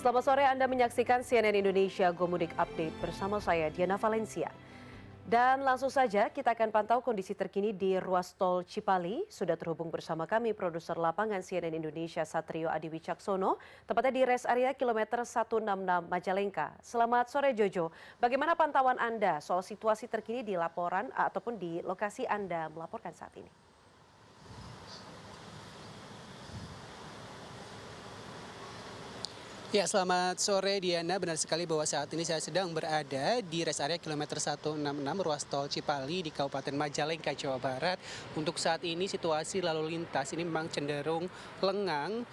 Selamat sore, Anda menyaksikan CNN Indonesia Go Mudik Update bersama saya Diana Valencia. Dan langsung saja kita akan pantau kondisi terkini di ruas tol Cipali. Sudah terhubung bersama kami produser lapangan CNN Indonesia Satrio Adi Wicaksono, tepatnya di rest area kilometer 166 Majalengka. Selamat sore Jojo, bagaimana pantauan Anda soal situasi terkini di laporan ataupun di lokasi Anda melaporkan saat ini? Ya, selamat sore Diana. Benar sekali bahwa saat ini saya sedang berada di rest area kilometer 166 ruas tol Cipali di Kabupaten Majalengka, Jawa Barat. Untuk saat ini situasi lalu lintas ini memang cenderung lengang,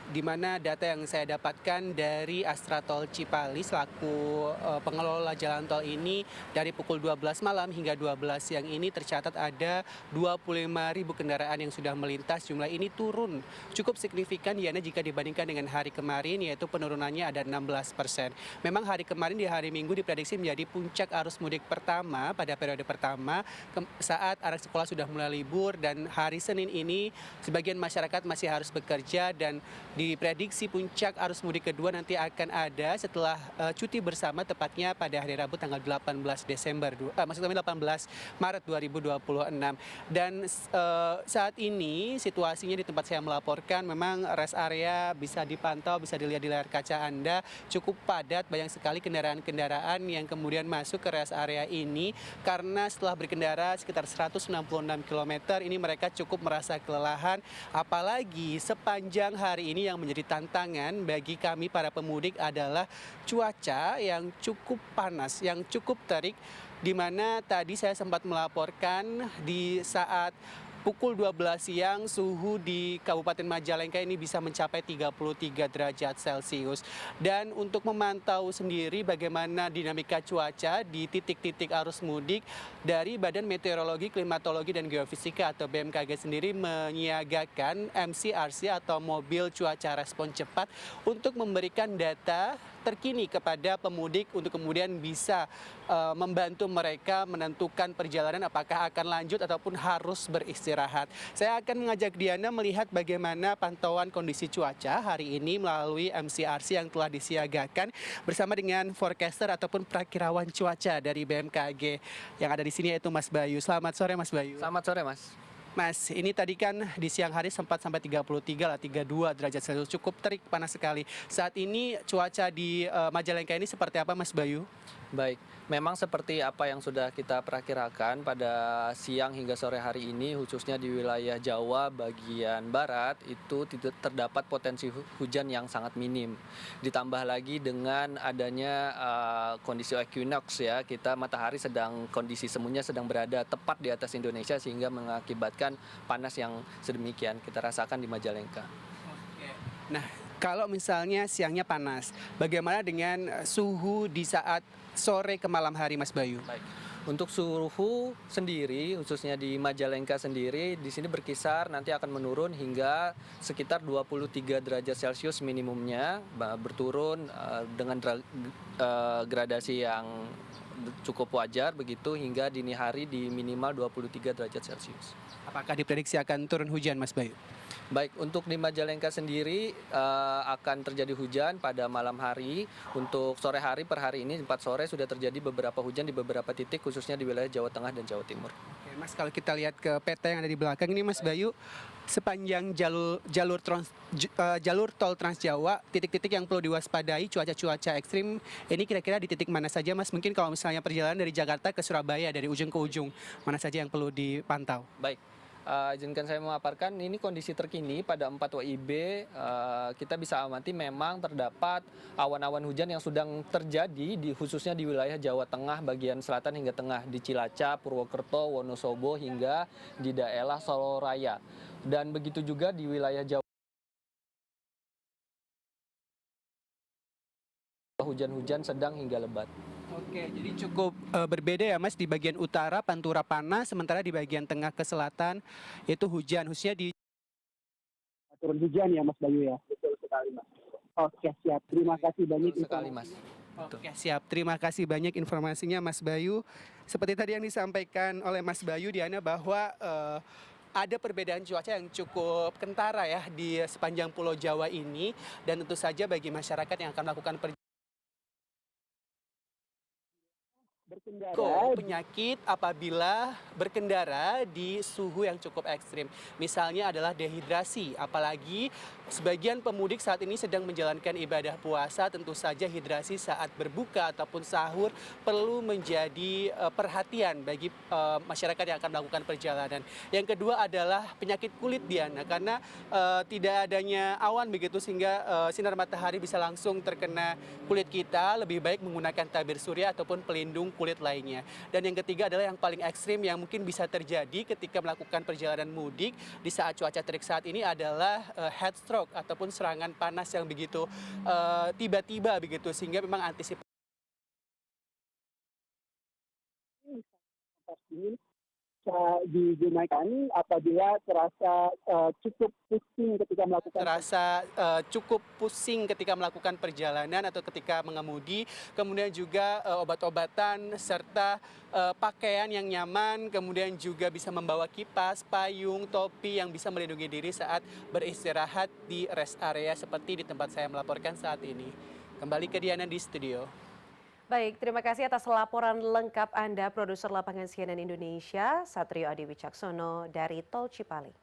di mana data yang saya dapatkan dari Astra Tol Cipali selaku pengelola jalan tol ini, dari pukul 12 malam hingga 12 siang ini tercatat ada 25.000 kendaraan yang sudah melintas. Jumlah ini turun cukup signifikan Diana jika dibandingkan dengan hari kemarin, yaitu penurunannya ada 16%. Memang hari kemarin di hari Minggu diprediksi menjadi puncak arus mudik pertama pada periode pertama saat anak sekolah sudah mulai libur, dan hari Senin ini sebagian masyarakat masih harus bekerja, dan diprediksi puncak arus mudik kedua nanti akan ada setelah cuti bersama, tepatnya pada hari Rabu tanggal 18 Maret 2026. Dan saat ini situasinya di tempat saya melaporkan memang rest area bisa dipantau, bisa dilihat di layar kaca Anda, cukup padat, banyak sekali kendaraan-kendaraan yang kemudian masuk ke rest area ini karena setelah berkendara sekitar 166 km ini mereka cukup merasa kelelahan, apalagi sepanjang hari ini yang menjadi tantangan bagi kami para pemudik adalah cuaca yang cukup panas, yang cukup terik, di mana tadi saya sempat melaporkan di saat pukul 12 siang suhu di Kabupaten Majalengka ini bisa mencapai 33 derajat Celcius. Dan untuk memantau sendiri bagaimana dinamika cuaca di titik-titik arus mudik, dari Badan Meteorologi, Klimatologi, dan Geofisika atau BMKG sendiri menyiagakan MCRC atau mobil cuaca respon cepat untuk memberikan data terkini kepada pemudik untuk kemudian bisa membantu mereka menentukan perjalanan apakah akan lanjut ataupun harus beristirahat. Saya akan mengajak Diana melihat bagaimana pantauan kondisi cuaca hari ini melalui MCRC yang telah disiagakan bersama dengan forecaster ataupun prakirawan cuaca dari BMKG yang ada di sini, yaitu Mas Bayu. Selamat sore Mas Bayu. Selamat sore Mas. Mas, ini tadi kan di siang hari sempat sampai 32 derajat Celcius, cukup terik, panas sekali. Saat ini cuaca di Majalengka ini seperti apa Mas Bayu? Baik, memang seperti apa yang sudah kita perakirakan pada siang hingga sore hari ini, khususnya di wilayah Jawa bagian barat, itu tidak terdapat potensi hujan yang sangat minim. Ditambah lagi dengan adanya kondisi equinox ya, kita matahari kondisi semuanya sedang berada tepat di atas Indonesia sehingga mengakibatkan panas yang sedemikian kita rasakan di Majalengka. Oke. Nah, kalau misalnya siangnya panas, bagaimana dengan suhu di saat sore ke malam hari Mas Bayu? Baik. Untuk suhu sendiri, khususnya di Majalengka sendiri, di sini berkisar nanti akan menurun hingga sekitar 23 derajat Celcius minimumnya, berturun dengan gradasi yang cukup wajar begitu hingga dini hari di minimal 23 derajat Celcius. Apakah diprediksi akan turun hujan Mas Bayu? Baik, untuk di Majalengka sendiri akan terjadi hujan pada malam hari. Untuk sore hari per hari ini 4 sore sudah terjadi beberapa hujan di beberapa titik khususnya di wilayah Jawa Tengah dan Jawa Timur. Oke, Mas, kalau kita lihat ke peta yang ada di belakang ini Mas Bayu, sepanjang jalur tol Trans Jawa, titik-titik yang perlu diwaspadai cuaca ekstrim ini kira-kira di titik mana saja Mas? Mungkin kalau misalnya perjalanan dari Jakarta ke Surabaya dari ujung ke ujung, mana saja yang perlu dipantau? Baik. Izinkan saya memaparkan ini kondisi terkini pada 4 WIB, kita bisa amati memang terdapat awan-awan hujan yang sedang terjadi khususnya di wilayah Jawa Tengah bagian selatan hingga tengah, di Cilacap, Purwokerto, Wonosobo hingga di daerah Soloraya. Dan begitu juga di wilayah Jawa hujan-hujan sedang hingga lebat. Oke, jadi cukup berbeda ya Mas, di bagian utara Pantura panas, sementara di bagian tengah ke selatan itu hujan, khususnya di turun hujan ya Mas Bayu ya. Betul sekali Mas. Oke, siap. Terima kasih banyak Sekali Mas. Oke, siap. Terima kasih banyak informasinya Mas Bayu. Seperti tadi yang disampaikan oleh Mas Bayu Diana, bahwa ada perbedaan cuaca yang cukup kentara ya di sepanjang Pulau Jawa ini, dan tentu saja bagi masyarakat yang akan melakukan Berkendara penyakit apabila berkendara di suhu yang cukup ekstrim. Misalnya adalah dehidrasi, apalagi sebagian pemudik saat ini sedang menjalankan ibadah puasa, tentu saja hidrasi saat berbuka ataupun sahur perlu menjadi perhatian bagi masyarakat yang akan melakukan perjalanan. Yang kedua adalah penyakit kulit, Diana, karena tidak adanya awan begitu sehingga sinar matahari bisa langsung terkena kulit kita, lebih baik menggunakan tabir surya ataupun pelindung kulit lainnya. Dan yang ketiga adalah yang paling ekstrim yang mungkin bisa terjadi ketika melakukan perjalanan mudik di saat cuaca terik saat ini adalah heat stroke ataupun serangan panas yang begitu tiba-tiba begitu, sehingga memang antisipasi ini bisa digunakan apabila terasa cukup pusing ketika melakukan terasa cukup pusing ketika melakukan perjalanan atau ketika mengemudi, kemudian juga obat-obatan serta pakaian yang nyaman, kemudian juga bisa membawa kipas, payung, topi yang bisa melindungi diri saat beristirahat di rest area seperti di tempat saya melaporkan saat ini. Kembali ke Diana di studio. Baik, terima kasih atas laporan lengkap Anda, produser lapangan CNN Indonesia, Satrio Adi Wicaksono dari Tol Cipali.